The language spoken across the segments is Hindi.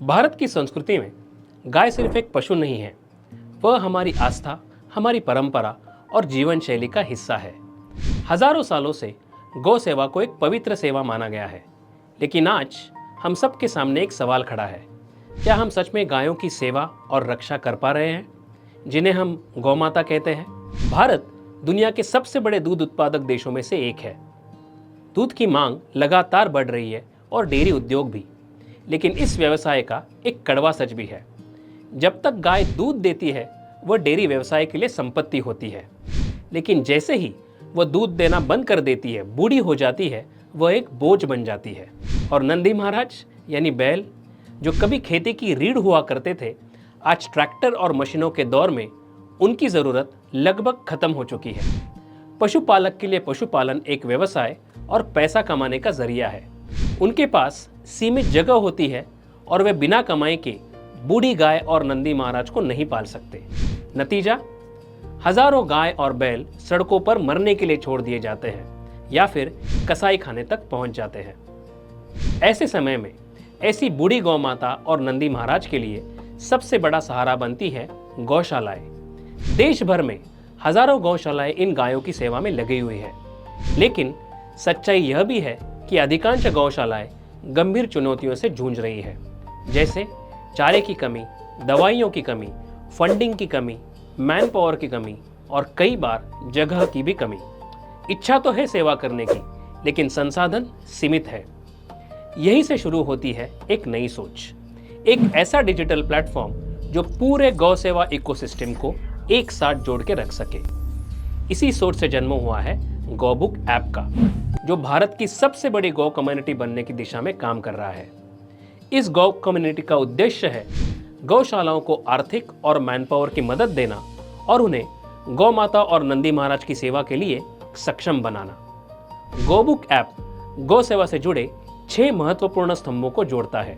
भारत की संस्कृति में गाय सिर्फ एक पशु नहीं है, वह हमारी आस्था, हमारी परंपरा और जीवन शैली का हिस्सा है। हजारों सालों से गौ सेवा को एक पवित्र सेवा माना गया है, लेकिन आज हम सबके सामने एक सवाल खड़ा है। क्या हम सच में गायों की सेवा और रक्षा कर पा रहे हैं, जिन्हें हम गौ माता कहते हैं? भारत दुनिया के सबसे बड़े दूध उत्पादक देशों में से एक है। दूध की मांग लगातार बढ़ रही है और डेयरी उद्योग भी। लेकिन इस व्यवसाय का एक कड़वा सच भी है। जब तक गाय दूध देती है, वह डेयरी व्यवसाय के लिए संपत्ति होती है। लेकिन जैसे ही वह दूध देना बंद कर देती है, बूढ़ी हो जाती है, वह एक बोझ बन जाती है। और नंदी महाराज यानी बैल, जो कभी खेती की रीढ़ हुआ करते थे, आज ट्रैक्टर और मशीनों के दौर में उनकी ज़रूरत लगभग खत्म हो चुकी है। पशुपालक के लिए पशुपालन एक व्यवसाय और पैसा कमाने का जरिया है। उनके पास सीमित जगह होती है और वे बिना कमाई के बूढ़ी गाय और नंदी महाराज को नहीं पाल सकते। नतीजा, हजारों गाय और बैल सड़कों पर मरने के लिए छोड़ दिए जाते हैं या फिर कसाई खाने तक पहुंच जाते हैं। ऐसे समय में ऐसी बूढ़ी गौ माता और नंदी महाराज के लिए सबसे बड़ा सहारा बनती है गौशालाएं। देश भर में हजारों गौशालाएं इन गायों की सेवा में लगी हुई है। लेकिन सच्चाई यह भी है कि अधिकांश गौशालाएं गंभीर चुनौतियों से जूझ रही है, जैसे चारे की कमी, दवाइयों की कमी, फंडिंग की कमी, मैन पावर की कमी और कई बार जगह की भी कमी। इच्छा तो है सेवा करने की, लेकिन संसाधन सीमित है। यहीं से शुरू होती है एक नई सोच, एक ऐसा डिजिटल प्लेटफॉर्म जो पूरे गौ सेवा इकोसिस्टम को एक साथ जोड़ के रख सके। इसी सोच से जन्म हुआ है गौबुक ऐप का, जो भारत की सबसे बड़ी गौ कम्युनिटी बनने की दिशा में काम कर रहा है। इस गौ कम्युनिटी का उद्देश्य है गौशालाओं को आर्थिक और मैनपावर की मदद देना और उन्हें गौ माता और नंदी महाराज की सेवा के लिए सक्षम बनाना। गौबुक ऐप गौ सेवा से जुड़े 6 महत्वपूर्ण स्तंभों को जोड़ता है,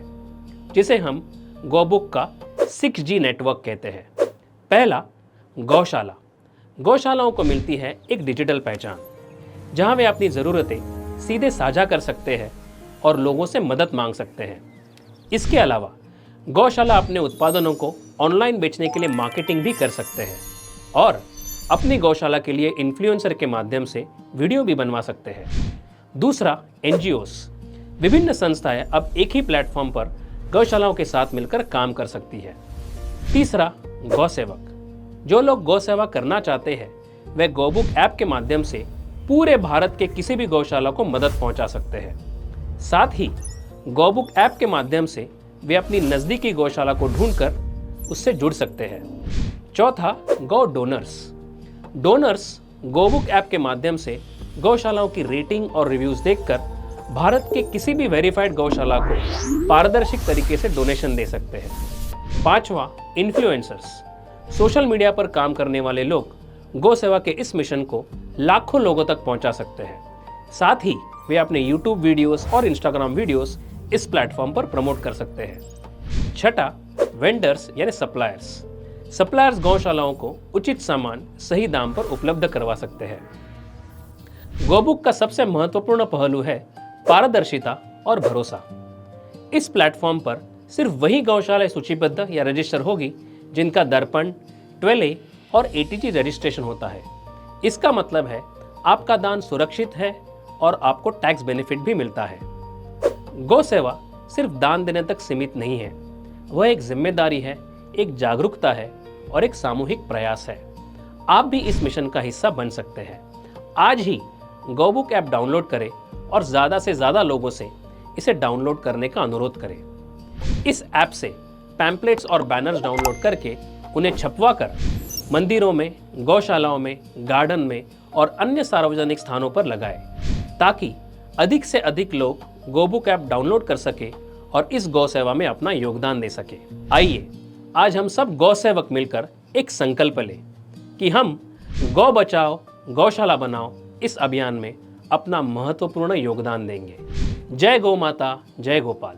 जिसे हम गौबुक का 6G नेटवर्क कहते हैं। पहला, गौशाला। गौशालाओं को मिलती है एक डिजिटल पहचान, जहां वे अपनी ज़रूरतें सीधे साझा कर सकते हैं और लोगों से मदद मांग सकते हैं। इसके अलावा गौशाला अपने उत्पादनों को ऑनलाइन बेचने के लिए मार्केटिंग भी कर सकते हैं और अपनी गौशाला के लिए इन्फ्लुएंसर के माध्यम से वीडियो भी बनवा सकते हैं। दूसरा, NGOs। विभिन्न संस्थाएं अब एक ही प्लेटफॉर्म पर गौशालाओं के साथ मिलकर काम कर सकती है। तीसरा, गौसेवक। जो लोग गौ सेवा करना चाहते हैं, वे गौबुक ऐप के माध्यम से पूरे भारत के किसी भी गौशाला को मदद पहुंचा सकते हैं। साथ ही गौबुक ऐप के माध्यम से वे अपनी नज़दीकी गौशाला को ढूंढकर उससे जुड़ सकते हैं। चौथा, गौ डोनर्स। डोनर्स गौबुक ऐप के माध्यम से गौशालाओं की रेटिंग और रिव्यूज देखकर भारत के किसी भी वेरीफाइड गौशाला को पारदर्शी तरीके से डोनेशन दे सकते हैं। पांचवा, इन्फ्लुएंसर्स। सोशल मीडिया पर काम करने वाले लोग गौ सेवा के इस मिशन को लाखों लोगों तक पहुंचा सकते हैं। साथ ही वे अपने YouTube वीडियोस और Instagram वीडियोस इस प्लेटफॉर्म पर प्रमोट कर सकते हैं। छठा, वेंडर्स यानी सप्लायर्स। सप्लायर्स गौशालाओं को उचित सामान सही दाम पर उपलब्ध करवा सकते हैं। गौबुक का सबसे महत्वपूर्ण पहलू है पारदर्शिता और भरोसा। इस प्लेटफॉर्म पर सिर्फ वही गौशालाएं सूचीबद्ध या रजिस्टर होगी जिनका दर्पण, 12A और ATG रजिस्ट्रेशन होता है। इसका मतलब है आपका दान सुरक्षित है और आपको टैक्स बेनिफिट भी मिलता है। गौ सेवा सिर्फ दान देने तक सीमित नहीं है, वह एक जिम्मेदारी है, एक जागरूकता है और एक सामूहिक प्रयास है। आप भी इस मिशन का हिस्सा बन सकते हैं। आज ही गौबुक ऐप डाउनलोड करें और ज़्यादा से ज़्यादा लोगों से इसे डाउनलोड करने का अनुरोध करें। इस ऐप से पैम्पलेट्स और बैनर्स डाउनलोड करके उन्हें छपवा कर मंदिरों में, गौशालाओं में, गार्डन में और अन्य सार्वजनिक स्थानों पर लगाएं, ताकि अधिक से अधिक लोग गौबुक ऐप डाउनलोड कर सके और इस गौ सेवा में अपना योगदान दे सके। आइए आज हम सब गौ सेवक मिलकर एक संकल्प लें कि हम गौ बचाओ गौशाला बनाओ इस अभियान में अपना महत्वपूर्ण योगदान देंगे। जय गौ माता, जय गोपाल।